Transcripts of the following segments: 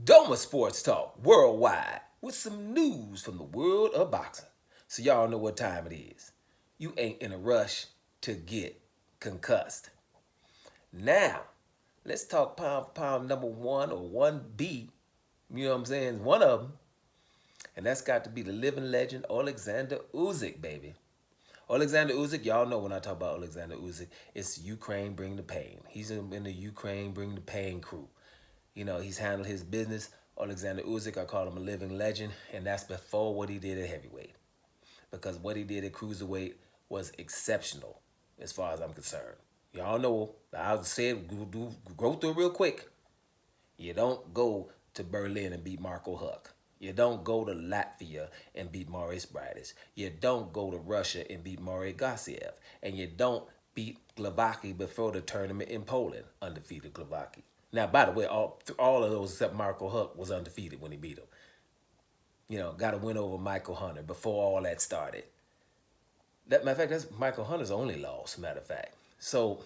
Doma Sports Talk worldwide with some news from the world of boxing. So y'all know what time it is. You ain't in a rush to get concussed. Now, let's talk pound for pound number one or 1B. You know what I'm saying? One of them. And that's got to be the living legend, Oleksandr Usyk, baby. Oleksandr Usyk, y'all know when I talk about Oleksandr Usyk, it's Ukraine bring the pain. He's in the Ukraine bring the pain crew. You know, he's handled his business. Oleksandr Usyk, I call him a living legend, and that's before what he did at heavyweight. Because what he did at cruiserweight was exceptional, as far as I'm concerned. Y'all know, I'll say it, go through it real quick. You don't go to Berlin and beat Marco Huck. You don't go to Latvia and beat Maurice Brides. You don't go to Russia and beat Maurice Gassiev. And you don't beat Glavaki before the tournament in Poland, undefeated Glavaki. Now, by the way, all of those except Marco Huck was undefeated when he beat him. You know, got a win over Michael Hunter before all that started. Matter of fact, that's Michael Hunter's only loss, matter of fact. So,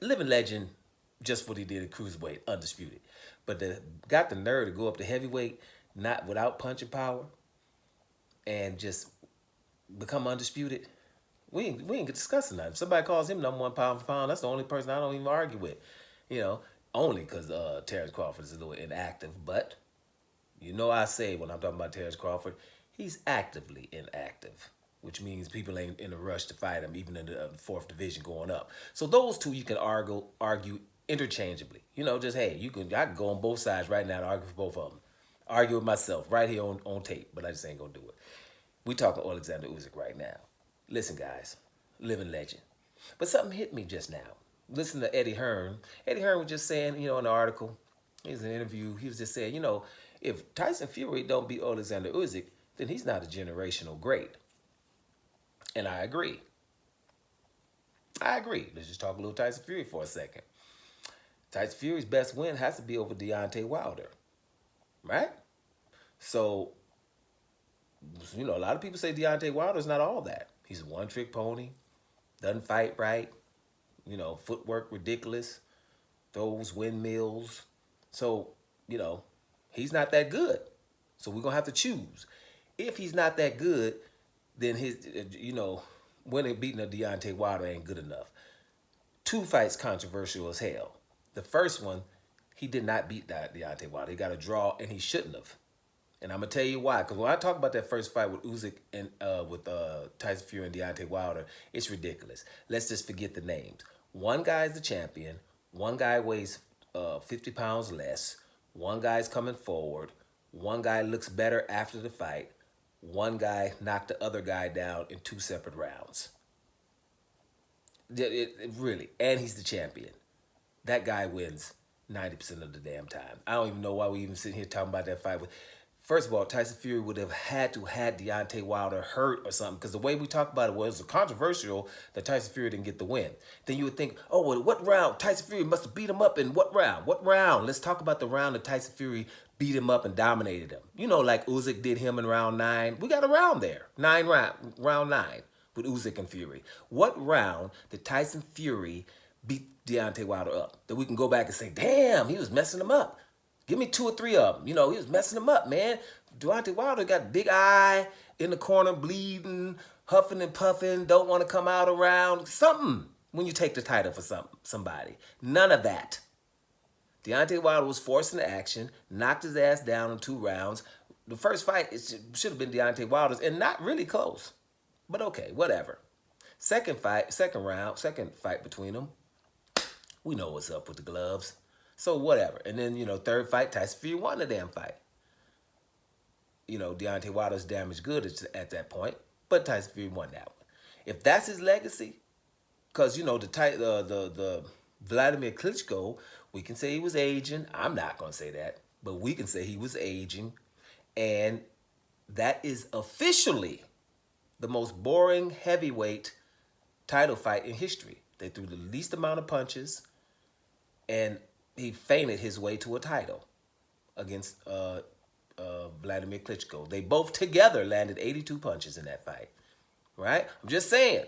living legend, just what he did at cruiserweight, undisputed. But got the nerve to go up to heavyweight, not without punching power, and just become undisputed. We ain't discussing that. If somebody calls him number one pound for pound, that's the only person I don't even argue with. You know, only because Terrence Crawford is a little inactive. But you know I say when I'm talking about Terrence Crawford, he's actively inactive, which means people ain't in a rush to fight him, even in the fourth division going up. So those two you can argue interchangeably. You know, just hey, I can go on both sides right now and argue for both of them. Argue with myself right here on tape, but I just ain't gonna do it. We talking Oleksandr Usyk right now. Listen, guys, living legend. But something hit me just now. Listen to Eddie Hearn. Eddie Hearn was just saying, you know, in the article, he was in an interview, he was just saying, you know, if Tyson Fury don't beat Oleksandr Usyk, then he's not a generational great. And I agree. Let's just talk a little Tyson Fury for a second. Tyson Fury's best win has to be over Deontay Wilder, right? So, you know, a lot of people say Deontay Wilder's not all that. He's a one-trick pony, doesn't fight right, you know, footwork ridiculous, throws windmills. So, you know, he's not that good. So we're going to have to choose. If he's not that good, then his, you know, winning beating a Deontay Wilder ain't good enough. Two fights controversial as hell. The first one, he did not beat Deontay Wilder. He got a draw, and he shouldn't have. And I'm gonna tell you why. Because when I talk about that first fight with Usyk and with Tyson Fury and Deontay Wilder, it's ridiculous. Let's just forget the names. One guy's the champion. One guy weighs 50 pounds less. One guy's coming forward. One guy looks better after the fight. One guy knocked the other guy down in 2 separate rounds. It really, and he's the champion. That guy wins 90% of the damn time. I don't even know why we even sitting here talking about that fight. First of all, Tyson Fury would have had to had Deontay Wilder hurt or something, because the way we talked about it was controversial that Tyson Fury didn't get the win. Then you would think, oh, well, what round? Tyson Fury must have beat him up in what round? What round? Let's talk about the round that Tyson Fury beat him up and dominated him. You know, like Usyk did him in round 9. We got a round there, round 9 with Usyk and Fury. What round did Tyson Fury beat Deontay Wilder up? That we can go back and say, damn, he was messing him up. Give me 2 or 3 of them. You know, he was messing him up, man. Deontay Wilder got big eye in the corner, bleeding, huffing and puffing, don't want to come out around. Something when you take the title for somebody. None of that. Deontay Wilder was forced into action, knocked his ass down in 2 rounds. The first fight, it should have been Deontay Wilder's, and not really close. But okay, whatever. Second fight between them, we know what's up with the gloves. So whatever. And then, you know, third fight, Tyson Fury won the damn fight. You know, Deontay Wilder's damaged goods at that point, but Tyson Fury won that one. If that's his legacy, because, you know, the Vladimir Klitschko, we can say he was aging. I'm not going to say that, but we can say he was aging. And that is officially the most boring heavyweight title fight in history. They threw the least amount of punches, and he feinted his way to a title against Vladimir Klitschko. They both together landed 82 punches in that fight, right? I'm just saying.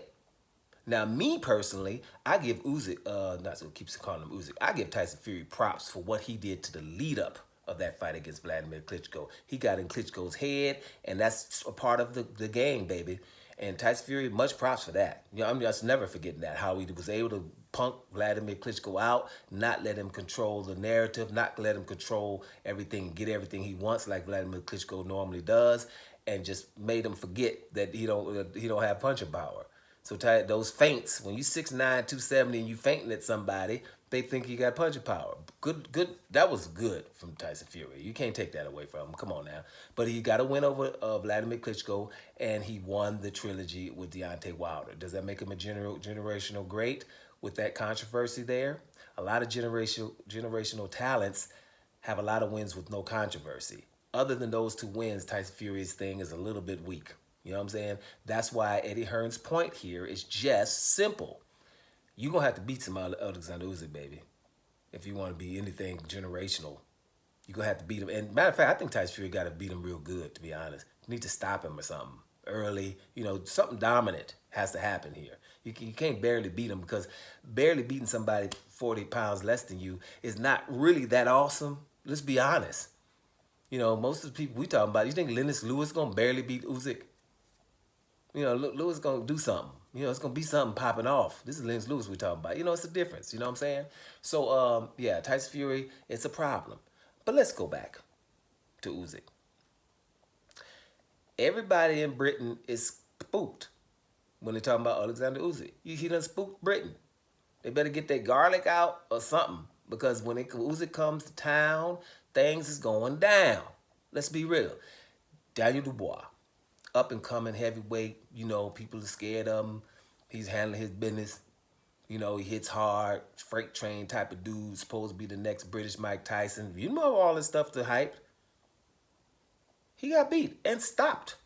Now, me personally, I give Usyk, not so keeps calling him Usyk, I give Tyson Fury props for what he did to the lead up of that fight against Vladimir Klitschko. He got in Klitschko's head, and that's a part of the game, baby. And Tyson Fury, much props for that. You know, I'm just never forgetting that, how he was able to punk Vladimir Klitschko out, not let him control the narrative, not let him control everything, get everything he wants like Vladimir Klitschko normally does, and just made him forget that he don't have punching power. So those feints, when you 6'9", 270 and you fainting at somebody, they think you got punching power. Good. That was good from Tyson Fury. You can't take that away from him. Come on now. But he got a win over Vladimir Klitschko, and he won the trilogy with Deontay Wilder. Does that make him a generational great with that controversy there? A lot of generational talents have a lot of wins with no controversy. Other than those two wins, Tyson Fury's thing is a little bit weak. You know what I'm saying? That's why Eddie Hearn's point here is just simple. You're going to have to beat some Oleksandr Usyk, baby, if you want to be anything generational. You're going to have to beat him. And matter of fact, I think Tyson Fury got to beat him real good, to be honest. You need to stop him or something early. You know, something dominant has to happen here. You can't barely beat him, because barely beating somebody 40 pounds less than you is not really that awesome. Let's be honest. You know, most of the people we talking about, you think Lennox Lewis going to barely beat Usyk? You know, Lewis going to do something. You know, it's going to be something popping off. This is Lennox Lewis we're talking about. You know, it's a difference. You know what I'm saying? So, yeah, Tyson Fury, it's a problem. But let's go back to Usyk. Everybody in Britain is spooked when they're talking about Oleksandr Usyk. He done spooked Britain. They better get their garlic out or something, because when Usyk comes to town, things is going down. Let's be real. Daniel Dubois, up and coming heavyweight, you know, people are scared of him. He's handling his business. You know, he hits hard, freight train type of dude, supposed to be the next British Mike Tyson. You know all this stuff to hype. He got beat and stopped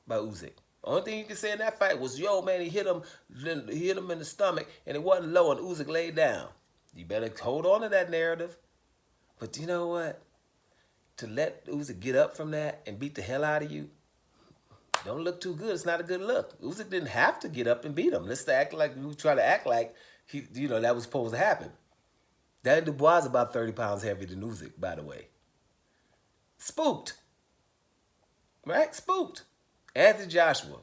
by Usyk. Only thing you can say in that fight was, yo, man, he hit him in the stomach, and it wasn't low, and Usyk laid down. You better hold on to that narrative. But you know what? To let Usyk get up from that and beat the hell out of you, don't look too good. It's not a good look. Usyk didn't have to get up and beat him. Let's act like we try to act like that was supposed to happen. Daniel Dubois is about 30 pounds heavier than Usyk, by the way. Spooked. Right? Spooked. Anthony Joshua,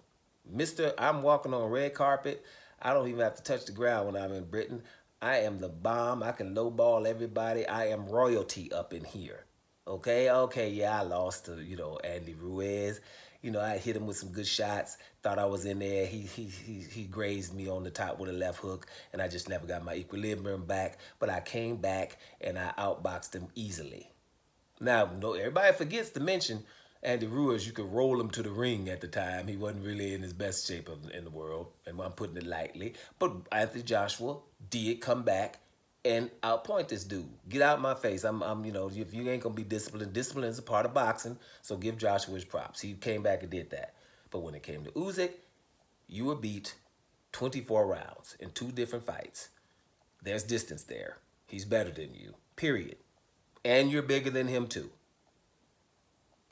Mr. I'm walking on a red carpet. I don't even have to touch the ground when I'm in Britain. I am the bomb. I can lowball everybody. I am royalty up in here. Okay, yeah, I lost to, Andy Ruiz. I hit him with some good shots. Thought I was in there. He grazed me on the top with a left hook, and I just never got my equilibrium back. But I came back, and I outboxed him easily. Now, everybody forgets to mention Andy Ruiz. You could roll him to the ring at the time. He wasn't really in his best shape in the world, and I'm putting it lightly. But Anthony Joshua did come back and outpoint this dude. Get out of my face. If you ain't gonna be disciplined is a part of boxing. So give Joshua his props. He came back and did that. But when it came to Usyk, you were beat 24 rounds in 2 different fights. There's distance there. He's better than you. Period. And you're bigger than him too.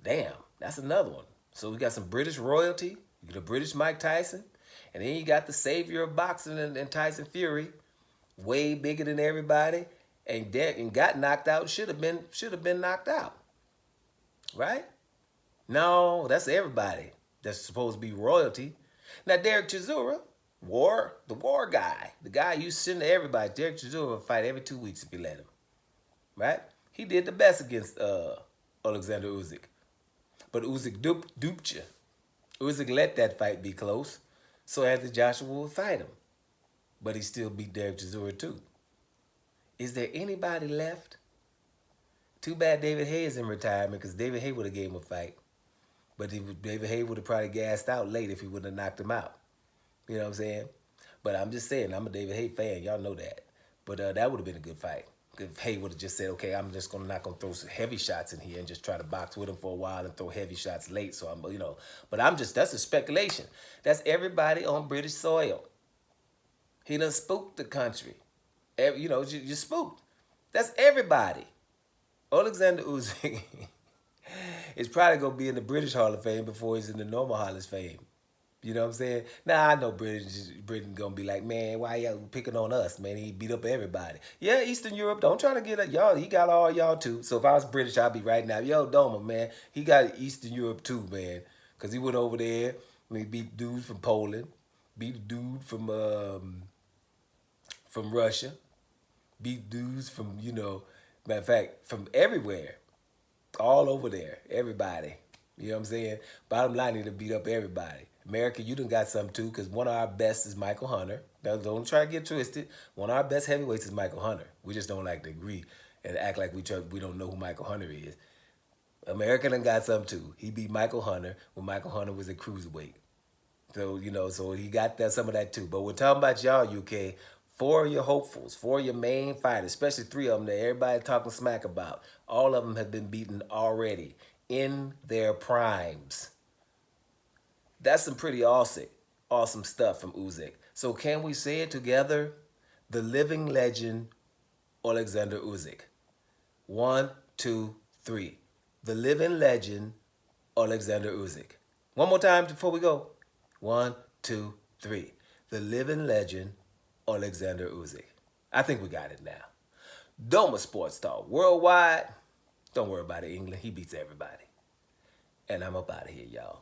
Damn, that's another one. So we got some British royalty. You got a British Mike Tyson, and then you got the savior of boxing and Tyson Fury. Way bigger than everybody, and got knocked out. Should have been knocked out, right? No, that's everybody. That's supposed to be royalty. Now Derek Chisora, the war guy, the guy you send to everybody. Derek Chisora will fight every 2 weeks if you let him, right? He did the best against Oleksandr Usyk, but Usyk duped you. Usyk let that fight be close, so Anthony Joshua will fight him. But he still beat Derek Chisora too. Is there anybody left? Too bad David Haye is in retirement, because David Haye would have gave him a fight. But David Haye would have probably gassed out late if he would have knocked him out. You know what I'm saying? But I'm just saying, I'm a David Haye fan. Y'all know that. But that would have been a good fight. If Haye would have just said, okay, I'm just not going to throw some heavy shots in here and just try to box with him for a while and throw heavy shots late. So but that's a speculation. That's everybody on British soil. He done spooked the country. You spooked. That's everybody. Oleksandr Usyk is probably going to be in the British Hall of Fame before he's in the normal Hall of Fame. You know what I'm saying? Now I know Britain gonna be like, man, why y'all picking on us, man? He beat up everybody. Yeah, Eastern Europe, don't try to get at y'all. He got all y'all too. So if I was British, I'd be right now, yo, Doma, man, he got Eastern Europe too, man, because he went over there. I mean, beat dudes from Poland, beat a dude from Russia, beat dudes from matter of fact, from everywhere, all over there, everybody. You know what I'm saying? Bottom line, need to beat up everybody. America, you done got some too, because one of our best is Michael Hunter. Now, don't try to get twisted. One of our best heavyweights is Michael Hunter. We just don't like to agree and act like we don't know who Michael Hunter is. America done got some too. He beat Michael Hunter when Michael Hunter was a cruiserweight. So, so he got some of that too. But we're talking about y'all, UK. Four of your hopefuls, four of your main fighters, especially three of them that everybody talking smack about. All of them have been beaten already in their primes. That's some pretty awesome stuff from Usyk. So can we say it together? The living legend, Oleksandr Usyk. 1, 2, 3. The living legend, Oleksandr Usyk. One more time before we go. 1, 2, 3. The living legend, Oleksandr Usyk. I think we got it now. Doma Sports Talk Worldwide. Don't worry about it, England. He beats everybody. And I'm up out of here, y'all.